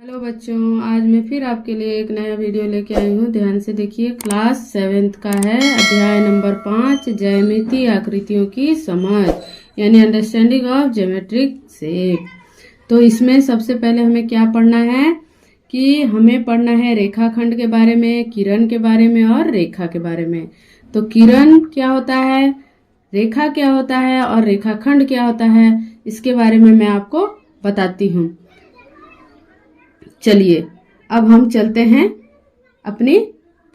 Hello बच्चों, आज मैं फिर आपके लिए एक नया वीडियो लेके आई हूँ। ध्यान से देखिए। क्लास 7th का है, अध्याय नंबर 5, ज्यामितीय आकृतियों की समझ, यानी अंडरस्टैंडिंग ऑफ ज्योमेट्रिक शेप। तो इसमें सबसे पहले हमें क्या पढ़ना है कि हमें पढ़ना है रेखाखंड के बारे में, किरण के बारे में और रेखा के बारे में। तो किरण क्या होता है, रेखा क्या होता है और रेखाखंड क्या होता है, इसके बारे में मैं आपको बताती हूँ। चलिए अब हम चलते हैं अपनी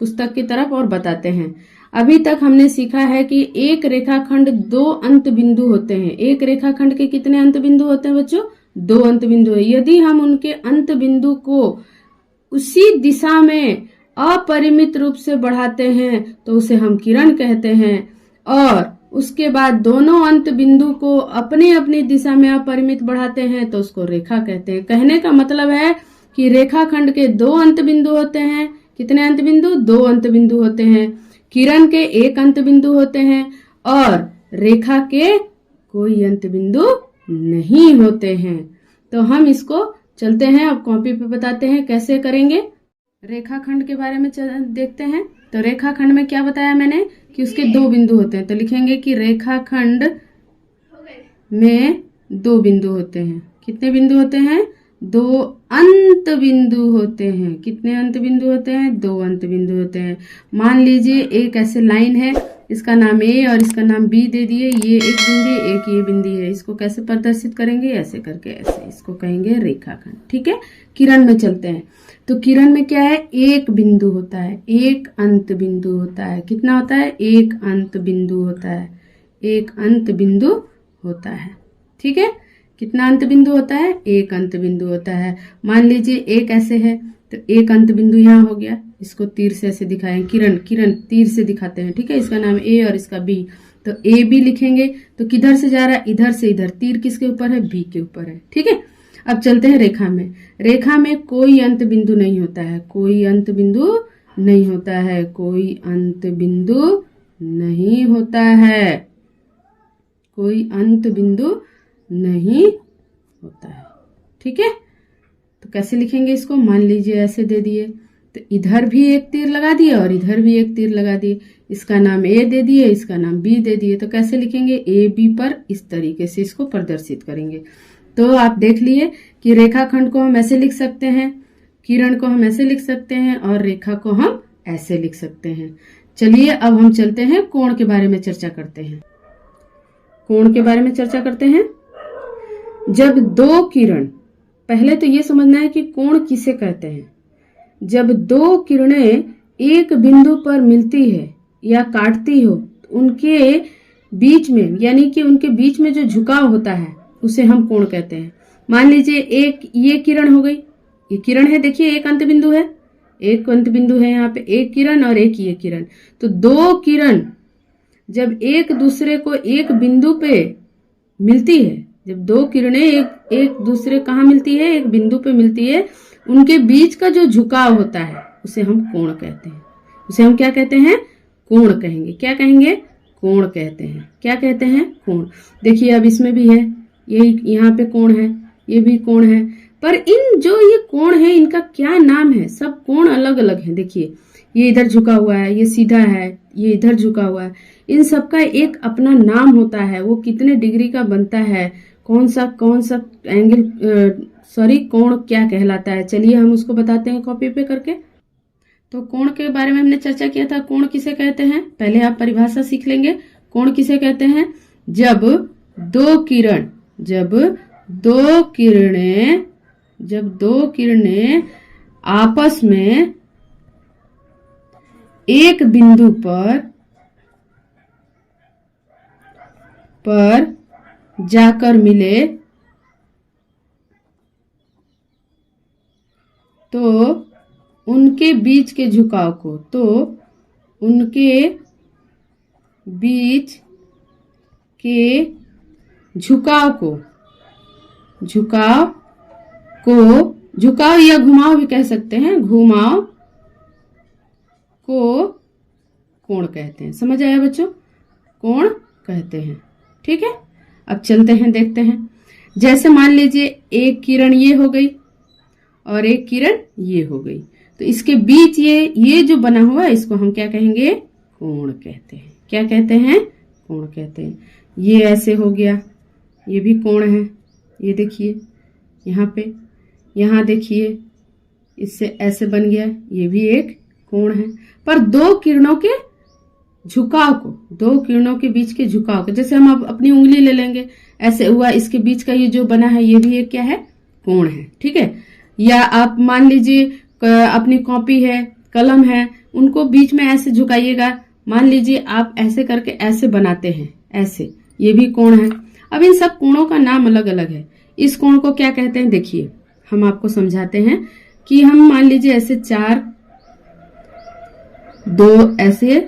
पुस्तक की तरफ और बताते हैं। अभी तक हमने सीखा है कि एक रेखाखंड 2 अंत बिंदु होते हैं। एक रेखाखंड के कितने अंत बिंदु होते हैं बच्चों? 2 अंत बिंदु है। यदि हम उनके अंत बिंदु को उसी दिशा में अपरिमित रूप से बढ़ाते हैं तो उसे हम किरण कहते हैं, और उसके बाद दोनों अंत बिंदु को अपनी अपनी दिशा में अपरिमित बढ़ाते हैं तो उसको रेखा कहते हैं। कहने का मतलब है कि रेखाखंड के 2 अंत बिंदु होते हैं। कितने अंत बिंदु? 2 अंत बिंदु होते हैं। किरण के 1 अंत बिंदु होते हैं और रेखा के कोई अंत बिंदु नहीं होते हैं। तो हम इसको चलते हैं, अब कॉपी पे बताते हैं कैसे करेंगे। रेखाखंड के बारे में देखते हैं। तो रेखाखंड में क्या बताया मैंने कि उसके 2 बिंदु होते हैं। तो लिखेंगे कि रेखाखंड में 2 बिंदु होते हैं। कितने बिंदु होते हैं? 2 अंत बिंदु होते हैं। कितने अंत बिंदु होते हैं? 2 अंत बिंदु होते हैं। मान लीजिए एक ऐसे लाइन है, इसका नाम ए और इसका नाम बी दे दिए। ये एक बिंदी, एक ये बिंदी है। इसको कैसे प्रदर्शित करेंगे? ऐसे करके, ऐसे। इसको कहेंगे रेखाखंड। ठीक है। किरण में चलते हैं। तो किरण में क्या है? एक बिंदु होता है, एक अंत बिंदु होता है। कितना होता है? एक अंत बिंदु होता है। एक अंत बिंदु होता है। ठीक है। कितना अंत बिंदु होता है? एक अंत बिंदु होता है। मान लीजिए एक ऐसे है, तो एक अंत बिंदु यहाँ हो गया। इसको तीर से ऐसे दिखाएं। किरण, किरण तीर से दिखाते हैं। ठीक है। इसका नाम ए और इसका बी। तो ए बी लिखेंगे तो किधर से जा रहा है? इधर से इधर। तीर किसके ऊपर है? बी के ऊपर है। ठीक है। अब चलते हैं रेखा में। रेखा में कोई अंत बिंदु नहीं होता है। कोई अंत बिंदु नहीं होता है। कोई अंत बिंदु नहीं होता है। कोई अंत बिंदु नहीं होता है। ठीक है। तो कैसे लिखेंगे इसको? मान लीजिए ऐसे दे दिए, तो इधर भी एक तीर लगा दिए और इधर भी एक तीर लगा दिए। इसका नाम ए दे दिए, इसका नाम बी दे दिए। तो कैसे लिखेंगे? ए बी पर इस तरीके से इसको प्रदर्शित करेंगे। तो आप देख लिए कि रेखाखंड को हम ऐसे लिख सकते हैं, किरण को हम ऐसे लिख सकते हैं और रेखा को हम ऐसे लिख सकते हैं। चलिए अब हम चलते हैं कोण के बारे में चर्चा करते हैं। कोण के बारे में चर्चा करते हैं। जब 2 किरण, पहले तो ये समझना है कि कोण किसे कहते हैं। जब 2 किरणें एक बिंदु पर मिलती है या काटती हो तो उनके बीच में, यानी कि उनके बीच में जो झुकाव होता है उसे हम कोण कहते हैं। मान लीजिए एक ये किरण हो गई, ये किरण है, देखिए एक अंत बिंदु है, एक अंत बिंदु है यहाँ पे, एक किरण और एक ये किरण। तो 2 किरण जब एक दूसरे को एक बिंदु पे मिलती है, जब 2 किरणें एक दूसरे कहाँ मिलती है? एक बिंदु पे मिलती है, उनके बीच का जो झुकाव होता है उसे हम कोण कहते हैं। उसे हम क्या कहते हैं? कोण कहेंगे। क्या कहेंगे? कोण कहते हैं। क्या कहते हैं? कोण। देखिए अब इसमें भी है, यही यहाँ पे कोण है, ये भी कोण है, पर इन जो ये कोण है इनका क्या नाम है? सब कोण अलग अलग है। देखिए ये इधर झुका हुआ है, ये सीधा है, ये इधर झुका हुआ है। इन सबका एक अपना नाम होता है। वो कितने डिग्री का बनता है, कौन सा एंगल, कोण क्या कहलाता है। चलिए हम उसको बताते हैं कॉपी पे करके। तो कोण के बारे में हमने चर्चा किया था। कोण किसे कहते हैं? पहले आप परिभाषा सीख लेंगे। कोण किसे कहते हैं? जब दो किरणें आपस में एक बिंदु पर जाकर मिले तो उनके बीच के झुकाव झुकाव या घुमाव भी कह सकते हैं, घुमाव को कोण कहते हैं। समझ आया बच्चों? कोण कहते हैं। ठीक है। अब चलते हैं, देखते हैं। जैसे मान लीजिए एक किरण ये हो गई और एक किरण ये हो गई। तो इसके बीच ये जो बना हुआ है इसको हम क्या कहेंगे? कोण कहते हैं। क्या कहते हैं? कोण कहते हैं। ये ऐसे हो गया, ये भी कोण है। ये देखिए यहाँ पे, यहाँ देखिए इससे ऐसे बन गया, ये भी एक कोण है। पर दो किरणों के झुकाव को, दो किरणों के बीच के झुकाव को, जैसे हम अब अपनी उंगली ले लेंगे, ऐसे हुआ, इसके बीच का ये जो बना है ये भी एक क्या है? कोण है। ठीक है। या आप मान लीजिए अपनी कॉपी है, कलम है, उनको बीच में ऐसे झुकाइएगा, मान लीजिए आप ऐसे करके ऐसे बनाते हैं, ऐसे, ये भी कोण है। अब इन सब कोणों का नाम अलग अलग है। इस कोण को क्या कहते हैं? देखिए हम आपको समझाते हैं कि हम मान लीजिए ऐसे चार, दो ऐसे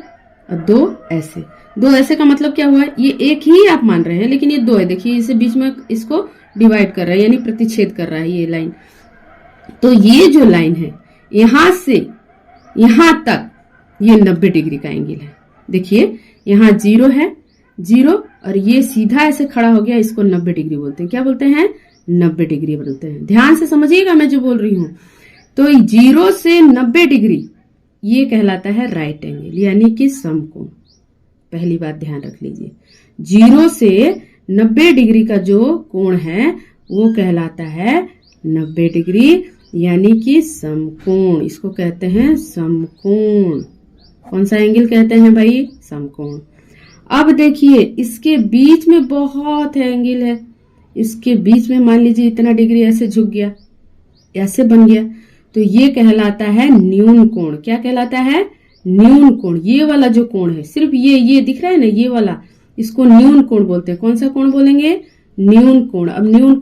और दो ऐसे। दो ऐसे का मतलब क्या हुआ? ये एक ही आप मान रहे हैं लेकिन ये दो है। देखिए इसे बीच में इसको डिवाइड कर रहा है, यानी प्रतिच्छेद कर रहा है ये लाइन। तो ये जो लाइन है यहां से यहां तक ये 90 डिग्री का एंगल है। देखिए यहाँ 0 है, 0, और ये सीधा ऐसे खड़ा हो गया, इसको 90 डिग्री बोलते हैं। क्या बोलते हैं? 90 डिग्री बोलते हैं। ध्यान से समझिएगा मैं जो बोल रही हूं। तो 0 से 90 डिग्री ये कहलाता है राइट एंगल, यानी कि समकोण। पहली बात ध्यान रख लीजिए, 0 से 90 डिग्री का जो कोण है वो कहलाता है 90 डिग्री, यानी कि समकोण। इसको कहते हैं समकोण। कौन सा एंगल कहते हैं भाई? समकोण। अब देखिए इसके बीच में बहुत एंगल है, इसके बीच में मान लीजिए इतना डिग्री ऐसे झुक गया, ऐसे बन गया, तो ये कहलाता है न्यून कोण। क्या कहलाता है? न्यून कोण। ये वाला जो कोण है, सिर्फ ये दिख रहा है ना, ये वाला, इसको न्यून कोण बोलते हैं। कौन सा कोण बोलेंगे? न्यून कोण। अब न्यून